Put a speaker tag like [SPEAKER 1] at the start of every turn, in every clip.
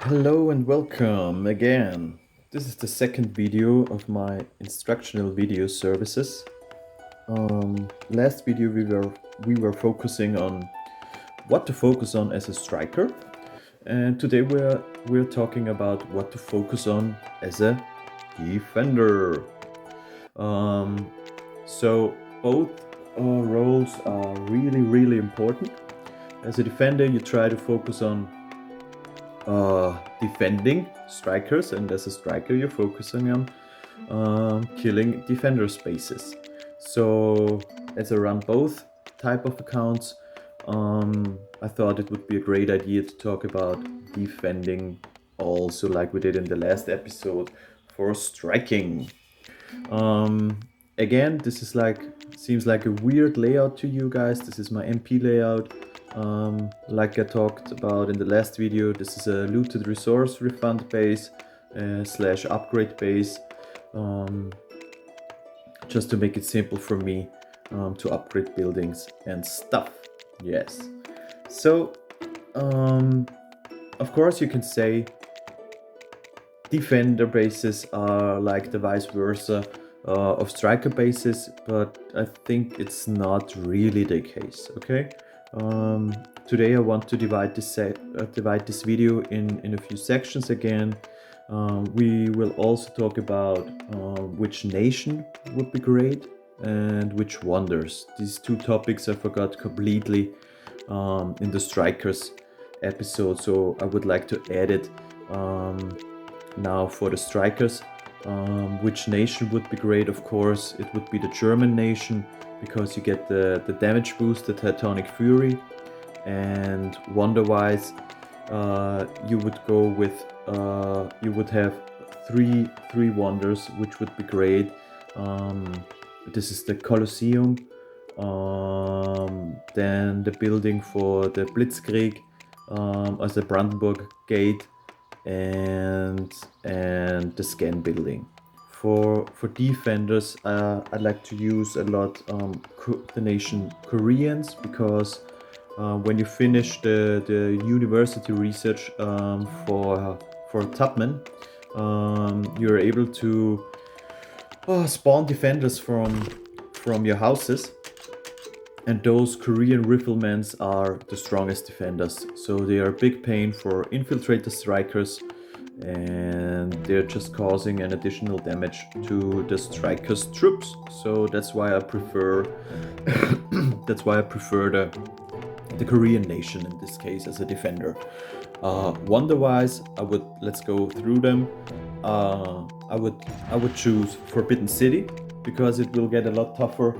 [SPEAKER 1] Hello and welcome again. This is the second video of my instructional video services. Last video we were focusing on what to focus on as a striker, and today we're talking about what to focus on as a defender. Um, so both roles are really important. As a defender, you try to focus on defending strikers, and as a striker you're focusing on killing defender spaces. So as I run both type of accounts, I thought it would be a great idea to talk about defending also, like we did in the last episode, for striking. um, Again, this is like seems like a weird layout to you guys. This is my MP layout. Like I talked about in the last video, this is a looted resource refund base slash upgrade base, just to make it simple for me to upgrade buildings and stuff. Yes. So, of course, you can say defender bases are like the vice versa of striker bases, but I think it's not really the case. Okay. Today I want to divide this video in a few sections again. We will also talk about which nation would be great and which wonders. These two topics I forgot completely in the strikers episode, so I would like to add it now for the strikers. Which nation would be great? Of course, it would be the German nation, because you get the damage boost, the Titanic Fury, and wonder-wise, you would go with you would have three wonders, which would be great. This is the Colosseum, then the building for the Blitzkrieg, as the Brandenburg Gate, and the scan building. For defenders, I like to use a lot the nation Koreans, because when you finish the university research for Tubman, you're able to spawn defenders from your houses, and those Korean riflemen are the strongest defenders. So they are a big pain for infiltrator strikers, and they're just causing an additional damage to the strikers' troops. So that's why I prefer the Korean nation in this case as a defender. Wonder-wise, let's go through them. I would choose Forbidden City, because it will get a lot tougher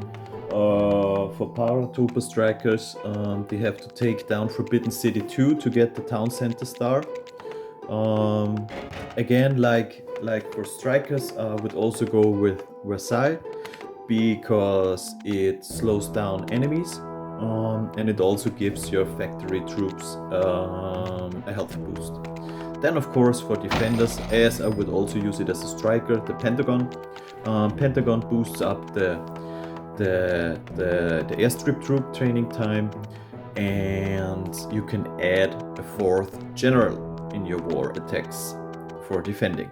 [SPEAKER 1] for paratrooper strikers. They have to take down Forbidden City 2 to get the town center star. Again, like for strikers, I would also go with Versailles, because it slows down enemies, and it also gives your factory troops a health boost. Then, of course, for defenders, as I would also use it as a striker, the Pentagon. Pentagon boosts up the airstrip troop training time, and you can add a fourth general in your war attacks for defending.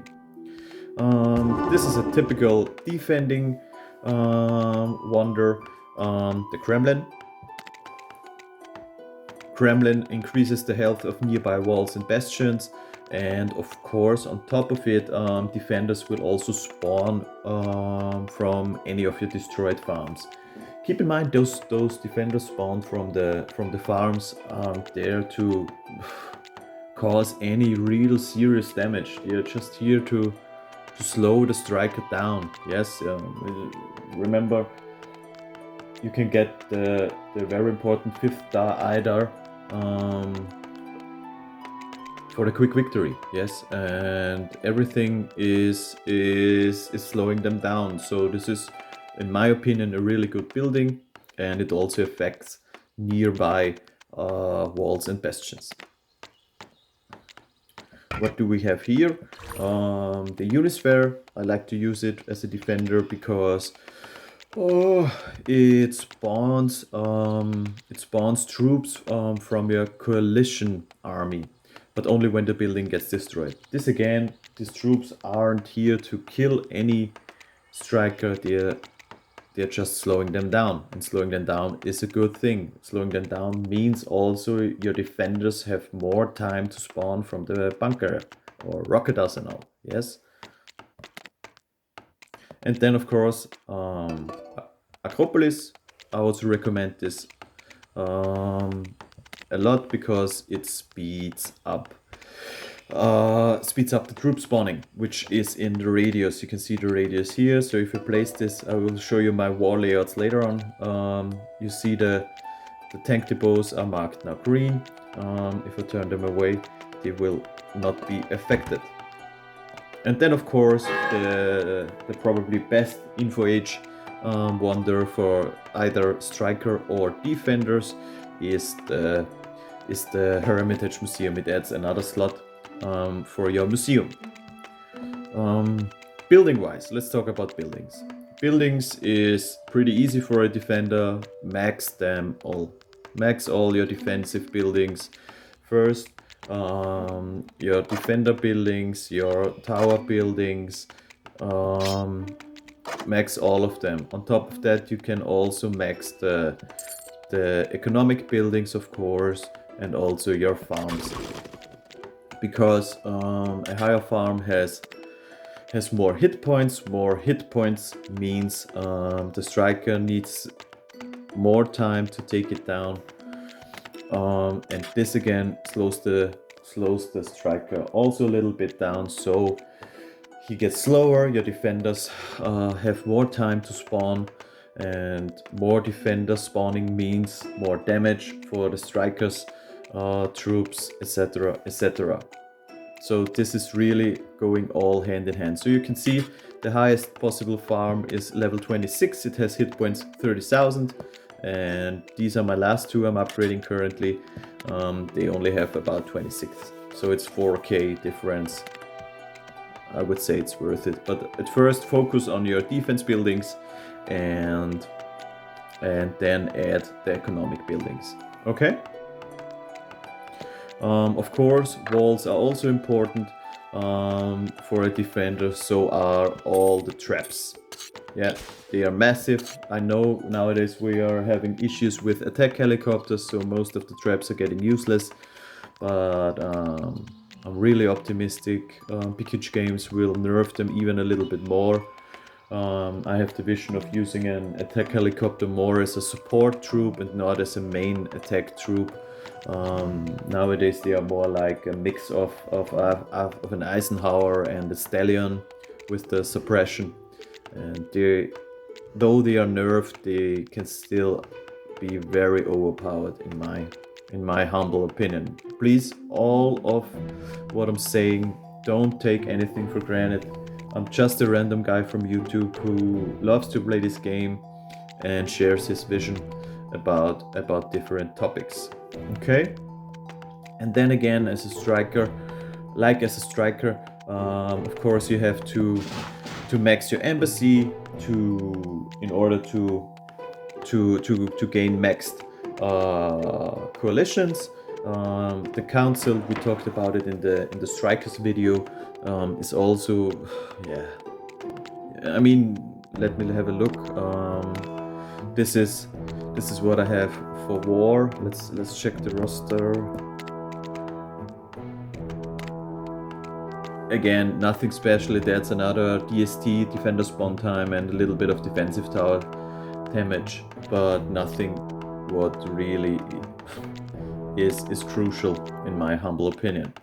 [SPEAKER 1] This is a typical defending wonder. The Kremlin. Kremlin increases the health of nearby walls and bastions, and of course, on top of it, defenders will also spawn from any of your destroyed farms. Keep in mind, those defenders spawn from the farms aren't there to cause any real serious damage. They're just here to slow the striker down. Yes, remember, you can get the very important 5th star IDAR for the quick victory. Yes, and everything is slowing them down. So this is, in my opinion, a really good building, and it also affects nearby walls and bastions. What do we have here? The Unisphere. I like to use it as a defender because it spawns troops from your coalition army. but only when the building gets destroyed. This again, these troops aren't here to kill any striker, they're just slowing them down, and slowing them down is a good thing. Slowing them down means also your defenders have more time to spawn from the bunker or rocket arsenal, yes? And then of course, Acropolis, I also recommend this a lot because it speeds up the troop spawning, which is in the radius. You can see the radius here. So if you place this, I will show you my war layouts later on. You see the tank depots are marked now green. If I turn them away, they will not be affected. And then of course the probably best info age wonder for either striker or defenders is the Hermitage Museum. It adds another slot for your museum. Building wise, let's talk about buildings. Buildings is pretty easy for a defender. Max them all. Max all your defensive buildings first. Your defender buildings, your tower buildings, max all of them. On top of that, you can also max the economic buildings, of course, and also your farms, because a higher farm has more hit points. More hit points means the striker needs more time to take it down, and this again slows the striker also a little bit down, so he gets slower. Your defenders have more time to spawn, and more defenders spawning means more damage for the strikers, troops, etc, etc. So this is really going all hand in hand. So you can see the highest possible farm is level 26. It has hit points 30,000, and these are my last two I'm upgrading currently. They only have about 26, so it's 4k difference. I would say it's worth it, but at first focus on your defense buildings and then add the economic buildings. Okay. Of course, walls are also important for a defender. So are all the traps. Yeah, they are massive. I know nowadays we are having issues with attack helicopters, so most of the traps are getting useless. But I'm really optimistic. PQH Games will nerf them even a little bit more. I have the vision of using an attack helicopter more as a support troop and not as a main attack troop. Nowadays they are more like a mix of an Eisenhower and a Stallion with the suppression. And though they are nerfed, they can still be very overpowered in my humble opinion. Please, all of what I'm saying, don't take anything for granted. I'm just a random guy from YouTube who loves to play this game and shares his vision about different topics. Okay? And then again, as a striker, of course you have to max your embassy in order to gain maxed coalitions. The council, we talked about it in the strikers video, is also, yeah. I mean, let me have a look. This is what I have for war. Let's check the roster. Again, nothing special. It adds another DST, defender spawn time, and a little bit of defensive tower damage, but nothing what really is crucial in my humble opinion.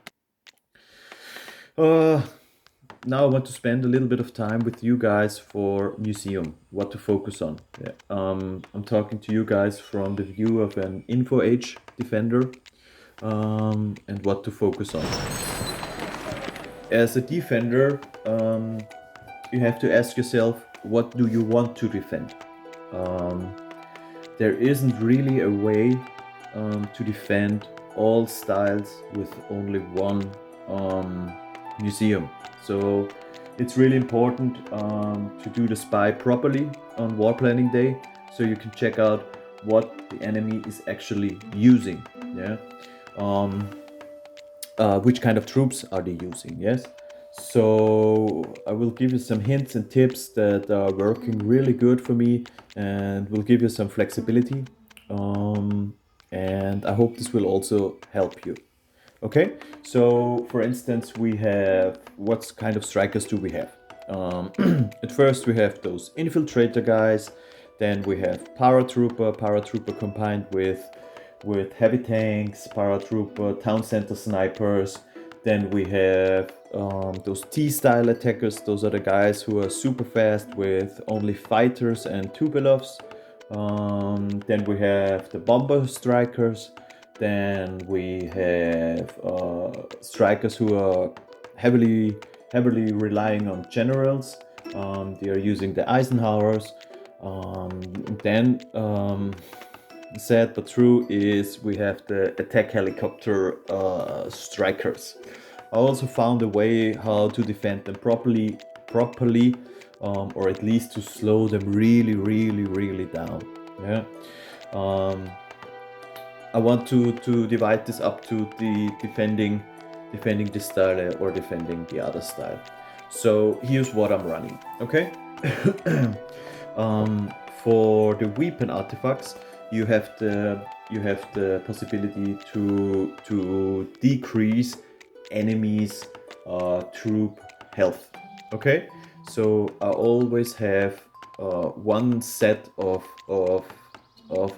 [SPEAKER 1] Now I want to spend a little bit of time with you guys for museum, what to focus on. Yeah. I'm talking to you guys from the view of an info age defender, and what to focus on. As a defender, you have to ask yourself, what do you want to defend? There isn't really a way to defend all styles with only one museum. So it's really important to do the spy properly on war planning day, so you can check out what the enemy is actually using. Yeah. which kind of troops are they using, yes? So I will give you some hints and tips that are working really good for me and will give you some flexibility. And I hope this will also help you. Okay, so for instance, we have what kind of strikers do we have? At first, we have those infiltrator guys. Then we have paratrooper combined with heavy tanks, paratrooper, town center snipers. Then we have those T-style attackers. Those are the guys who are super fast with only fighters and tubelovs. Then we have the bomber strikers. Then we have strikers who are heavily relying on generals. They are using the Eisenhowers. Then sad but true is we have the attack helicopter strikers. I also found a way how to defend them properly, or at least to slow them really down. Yeah. I want to divide this up to the defending this style or defending the other style. So here's what I'm running. Okay. For the weapon artifacts, you have the possibility to decrease enemies troop health. Okay, so I always have one set of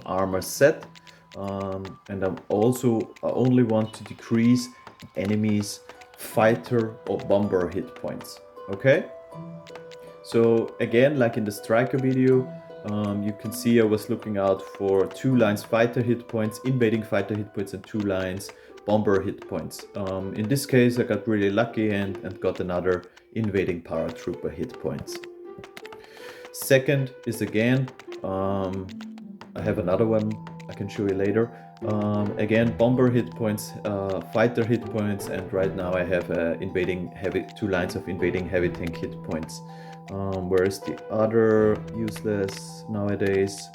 [SPEAKER 1] armor set, and I only want to decrease enemies fighter or bomber hit points. Okay, so again, like in the striker video, you can see I was looking out for 2 lines fighter hit points, invading fighter hit points, and 2 lines bomber hit points. In this case, I got really lucky and got another invading paratrooper hit points. Second is again, I have another one I can show you later. Again, bomber hit points, fighter hit points, and right now I have 2 lines of invading heavy tank hit points. Whereas the other useless nowadays,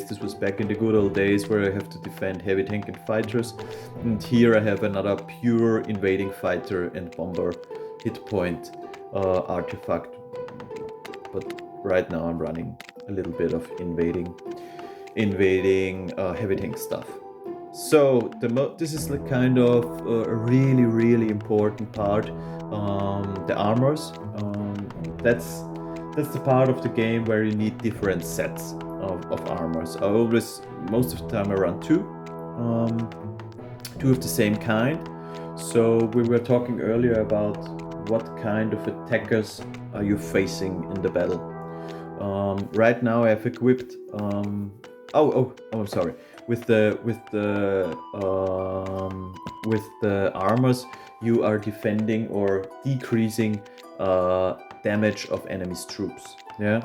[SPEAKER 1] this was back in the good old days where I have to defend heavy tank and fighters, and here I have another pure invading fighter and bomber hit point artifact, but right now I'm running a little bit of invading heavy tank stuff. So this is the kind of a really important part. The armors. That's the part of the game where you need different sets of armors. Most of the time I run two of the same kind. So we were talking earlier about what kind of attackers are you facing in the battle. Right now I have equipped. I'm sorry. With the armors, you are defending or decreasing damage of enemy's troops. Yeah.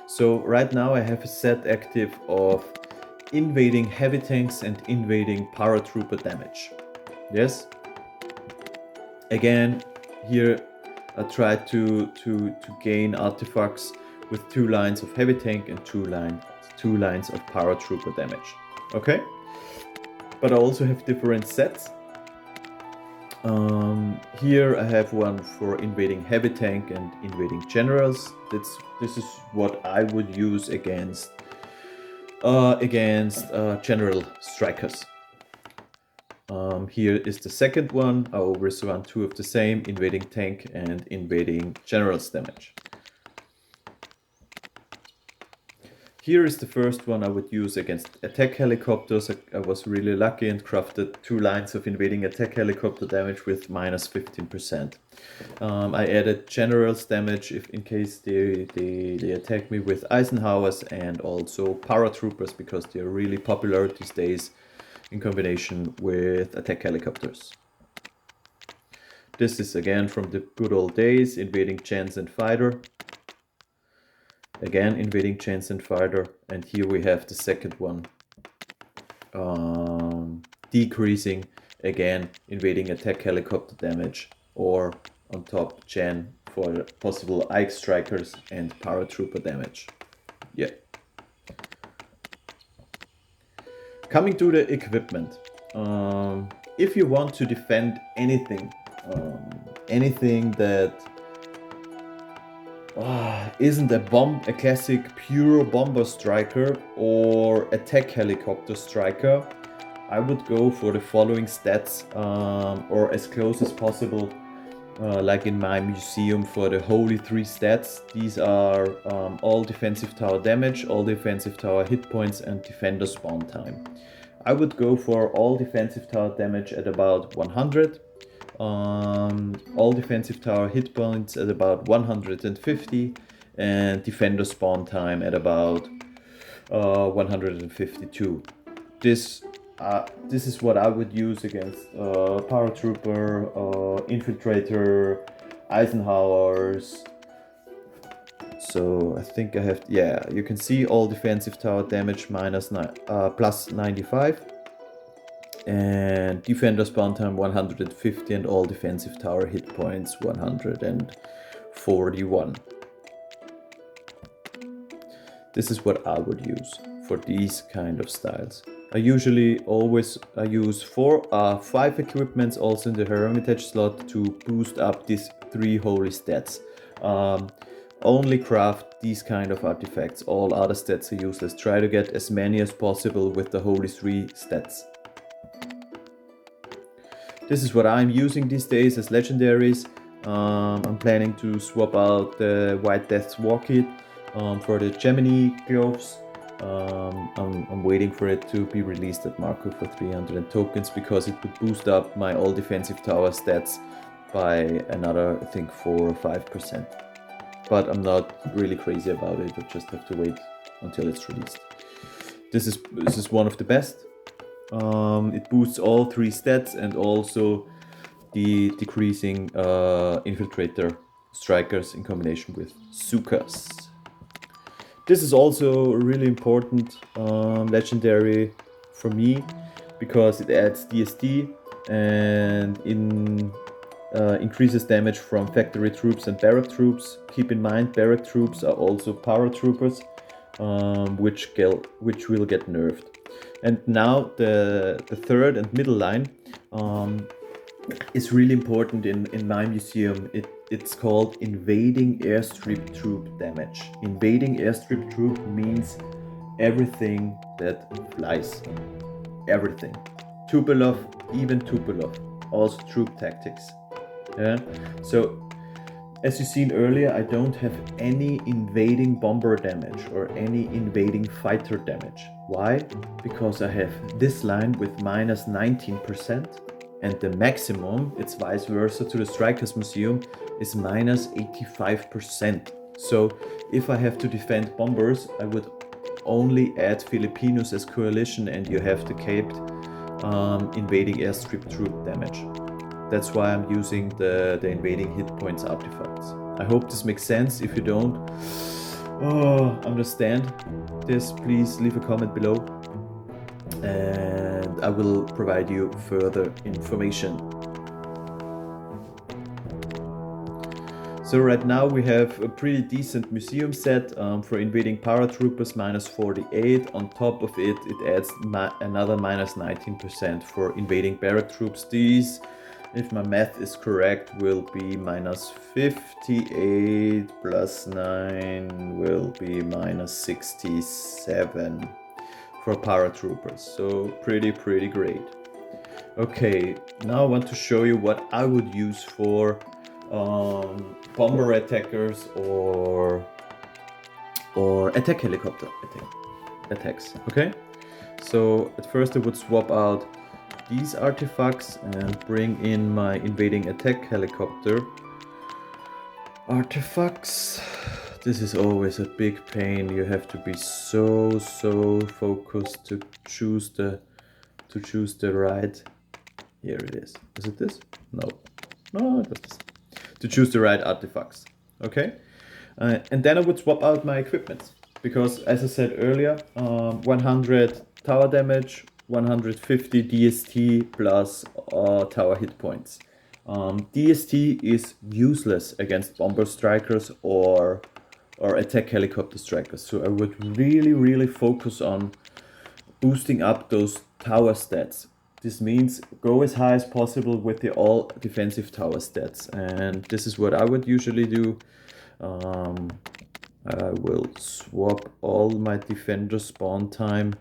[SPEAKER 1] So right now I have a set active of invading heavy tanks and invading paratrooper damage. Yes. Again, here I try to gain artifacts with 2 lines of heavy tank and 2 lines of paratrooper damage. Okay, but I also have different sets. Here I have one for invading heavy tank and invading generals. This is what I would use against general strikers. Here is the second one. I always run 2 of the same, invading tank and invading generals damage. Here is the first one I would use against attack helicopters. I was really lucky and crafted 2 lines of invading attack helicopter damage with minus 15%. I added generals damage in case they attack me with Eisenhowers, and also paratroopers because they are really popular these days in combination with attack helicopters. This is again from the good old days, invading gens and fighter. Again, invading gens and fighter, and here we have the second one, decreasing, again, invading attack helicopter damage, or on top gen for possible Ike strikers and paratrooper damage. Yeah. Coming to the equipment. if you want to defend anything, anything that isn't a classic pure bomber striker or attack helicopter striker, I would go for the following stats, or as close as possible, like in my museum for the holy 3 stats. These are all defensive tower damage, all defensive tower hit points, and defender spawn time. I would go for all defensive tower damage at about 100, all defensive tower hit points at about 150, and defender spawn time at about 152. This is what I would use against paratrooper, infiltrator, Eisenhowers. So I think I have, yeah, you can see all defensive tower damage plus 95, and defender spawn time 150, and all defensive tower hit points 141. This is what I would use for these kind of styles. I usually use 5 equipments also in the Hermitage slot to boost up these 3 holy stats. Only craft these kind of artifacts, all other stats are useless. Try to get as many as possible with the holy 3 stats. This is what I'm using these days as legendaries. I'm planning to swap out the White Death's War Kit for the Gemini gloves. I'm waiting for it to be released at Marco for 300 tokens, because it would boost up my all defensive tower stats by another, I think, 4 or 5%. But I'm not really crazy about it. I just have to wait until it's released. This is one of the best. It boosts all 3 stats and also the decreasing infiltrator strikers in combination with Sukas. This is also a really important legendary for me, because it adds DSD and increases damage from factory troops and barrack troops. Keep in mind, barrack troops are also paratroopers, which will get nerfed. And now the third and middle line is really important in my museum. It's called invading airstrip troop damage. Invading airstrip troop means everything that flies. Everything. Tupolev, even Tupolev. Also troop tactics. Yeah. So as you've seen earlier, I don't have any invading bomber damage or any invading fighter damage. Why? Because I have this line with minus 19%, and the maximum, it's vice versa to the Strikers Museum, is minus 85%. So if I have to defend bombers, I would only add Filipinos as coalition, and you have the caped invading airstrip troop damage. That's why I'm using the invading hit points artifacts. I hope this makes sense. If you don't understand this, please leave a comment below and I will provide you further information. So right now we have a pretty decent museum set for invading paratroopers, minus 48. On top of it, it adds another minus 19% for invading barrack troops. These, if my math is correct, will be minus 58 plus 9 will be minus 67 for paratroopers. So pretty great. Okay, now I want to show you what I would use for bomber attackers or attack helicopter attacks. Okay, so at first I would swap out these artifacts and bring in my invading attack helicopter artifacts. This is always a big pain. You have to be so focused to choose the right. Here it is. Is it this? No, it was this. To choose the right artifacts. Okay, and then I would swap out my equipment, because as I said earlier, 100 tower damage, 150 DST plus tower hit points. DST is useless against bomber strikers or attack helicopter strikers, so I would really focus on boosting up those tower stats. This means go as high as possible with the all defensive tower stats, and this is what I would usually do. I will swap all my defender spawn time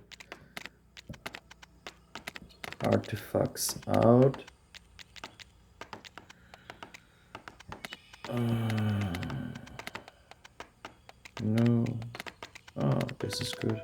[SPEAKER 1] artifacts out. No. Oh, this is good.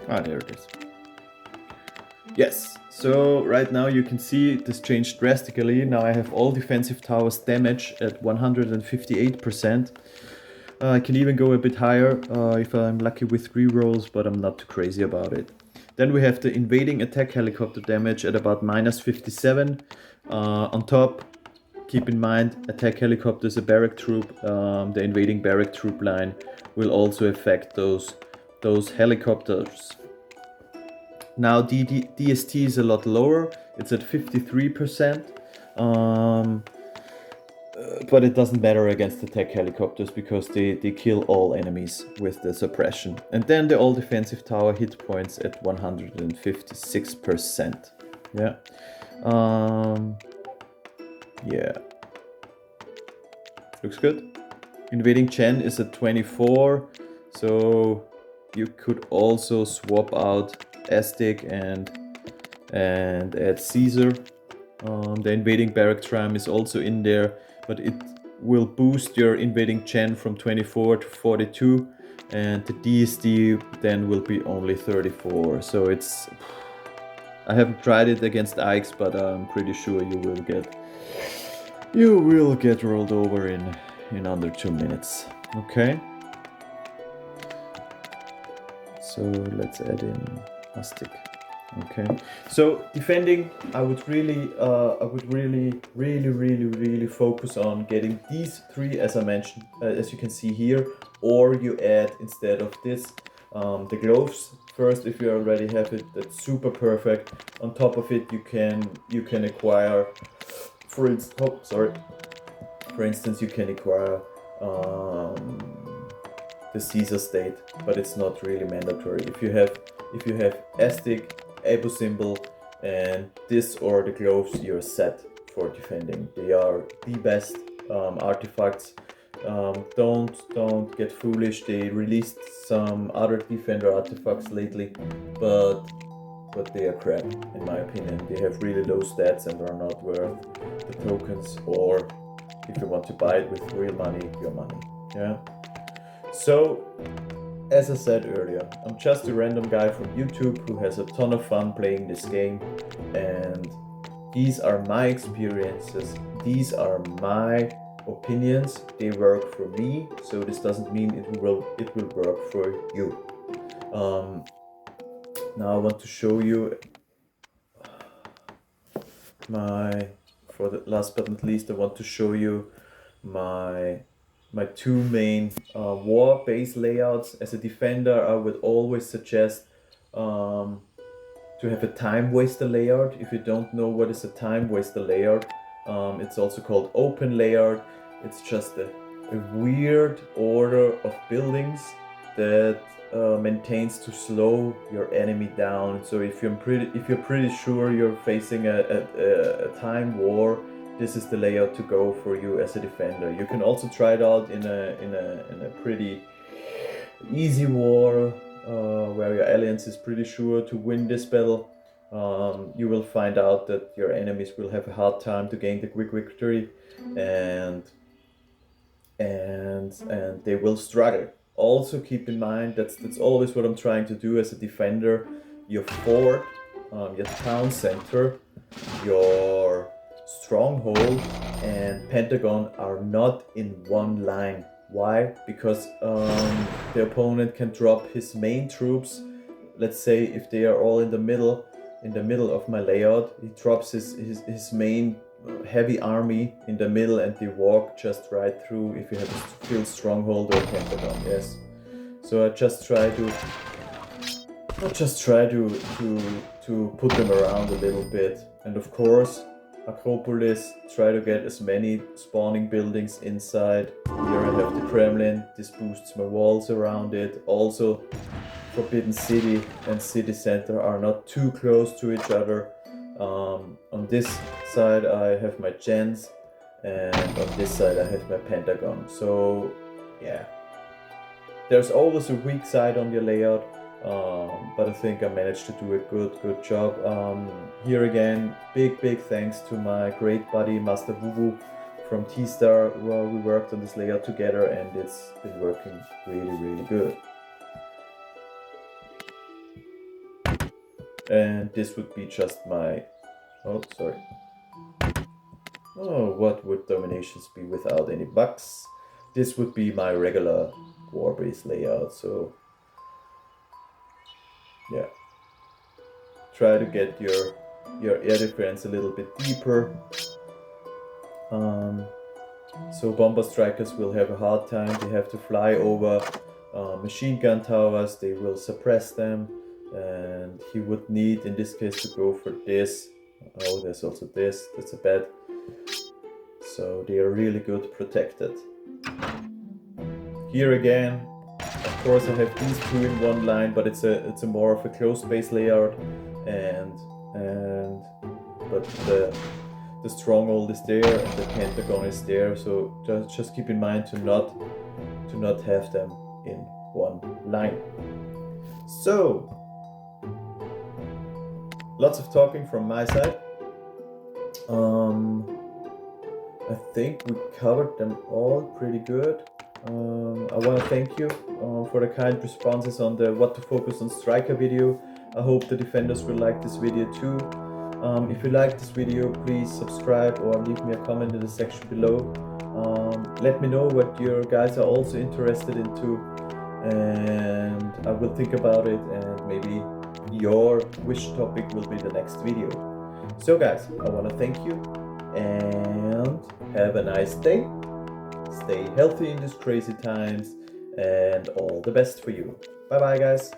[SPEAKER 1] Ah, there it is. Yes, so right now you can see this changed drastically. Now I have all defensive towers damage at 158%. I can even go a bit higher if I'm lucky with rerolls, but I'm not too crazy about it. Then we have the invading attack helicopter damage at about -57. On top, keep in mind, attack helicopter is a barrack troop. The invading barrack troop line will also affect those helicopters. Now DST is a lot lower, it's at 53%, but it doesn't matter against attack helicopters because they kill all enemies with the suppression. And then the all defensive tower hit points at 156%. Yeah. Yeah. Looks good. Invading Chen is at 24, so you could also swap out Aztec and add Caesar. The invading barrack tram is also in there, but it will boost your invading Chen from 24 to 42, and the DSD then will be only 34. So it's, I haven't tried it against Ix, but I'm pretty sure you will get rolled over in under 2 minutes. Okay. So let's add in Aztec. Okay. So defending, I would really focus on getting these three, as I mentioned, as you can see here, or you add instead of this the gloves first. If you already have it, that's super perfect. On top of it, you can acquire, for instance, you can acquire the Caesar state, but it's not really mandatory. If you have Aztec, Abu symbol, and this or the gloves, you're set for defending. They are the best artifacts. Don't get foolish. They released some other defender artifacts lately, but they are crap in my opinion. They have really low stats and are not worth the tokens, or if you want to buy it with real money, your money. Yeah. So, as I said earlier, I'm just a random guy from YouTube who has a ton of fun playing this game, and these are my experiences, these are my opinions, they work for me, so this doesn't mean it will work for you. Now I want to show you for the last but not least, I want to show you my two main war base layouts. As a defender, I would always suggest to have a time waster layout. If you don't know what is a time waster layout, it's also called open layout. It's just a weird order of buildings that maintains to slow your enemy down. So if you're pretty sure you're facing a time war, this is the layout to go for you as a defender. You can also try it out in a pretty easy war where your alliance is pretty sure to win this battle. You will find out that your enemies will have a hard time to gain the quick victory, and they will struggle. Also keep in mind that's always what I'm trying to do as a defender. Your fort, your town center, your stronghold and Pentagon are not in one line. Why? Because the opponent can drop his main troops. Let's say if they are all in the middle of my layout, he drops his main heavy army in the middle and they walk just right through if you have a field stronghold or pentagon. Yes. So I just try to put them around a little bit. And of course, Acropolis, try to get as many spawning buildings inside. Here I have the Kremlin, this boosts my walls around it. Also, Forbidden City and City Center are not too close to each other. On this side I have my gens, and on this side I have my Pentagon. So yeah, there's always a weak side on your layout, but I think I managed to do a good job. Here again, big thanks to my great buddy Master Wubu from T-Star. Well, we worked on this layout together and it's been working really good. And this would be just my... oh, sorry. Oh, what would dominations be without any bugs? This would be my regular war base layout, so yeah. Try to get your air defense a little bit deeper. So bomber strikers will have a hard time. They have to fly over machine gun towers, they will suppress them, and he would need in this case to go for this. Oh, there's also this, that's a bad. So they are really good protected. Here again, of course I have these two in one line, but it's a more of a close space layout, but the stronghold is there and the pentagon is there, so just keep in mind to not have them in one line. So lots of talking from my side. I think we covered them all pretty good. I want to thank you for the kind responses on the what to focus on striker video. I hope the defenders will like this video too. If you like this video, please subscribe or leave me a comment in the section below. Let me know what you guys are also interested into, and I will think about it, and maybe your wish topic will be the next video. So guys, I want to thank you and have a nice day. Stay healthy in these crazy times, and all the best for you. Bye bye guys.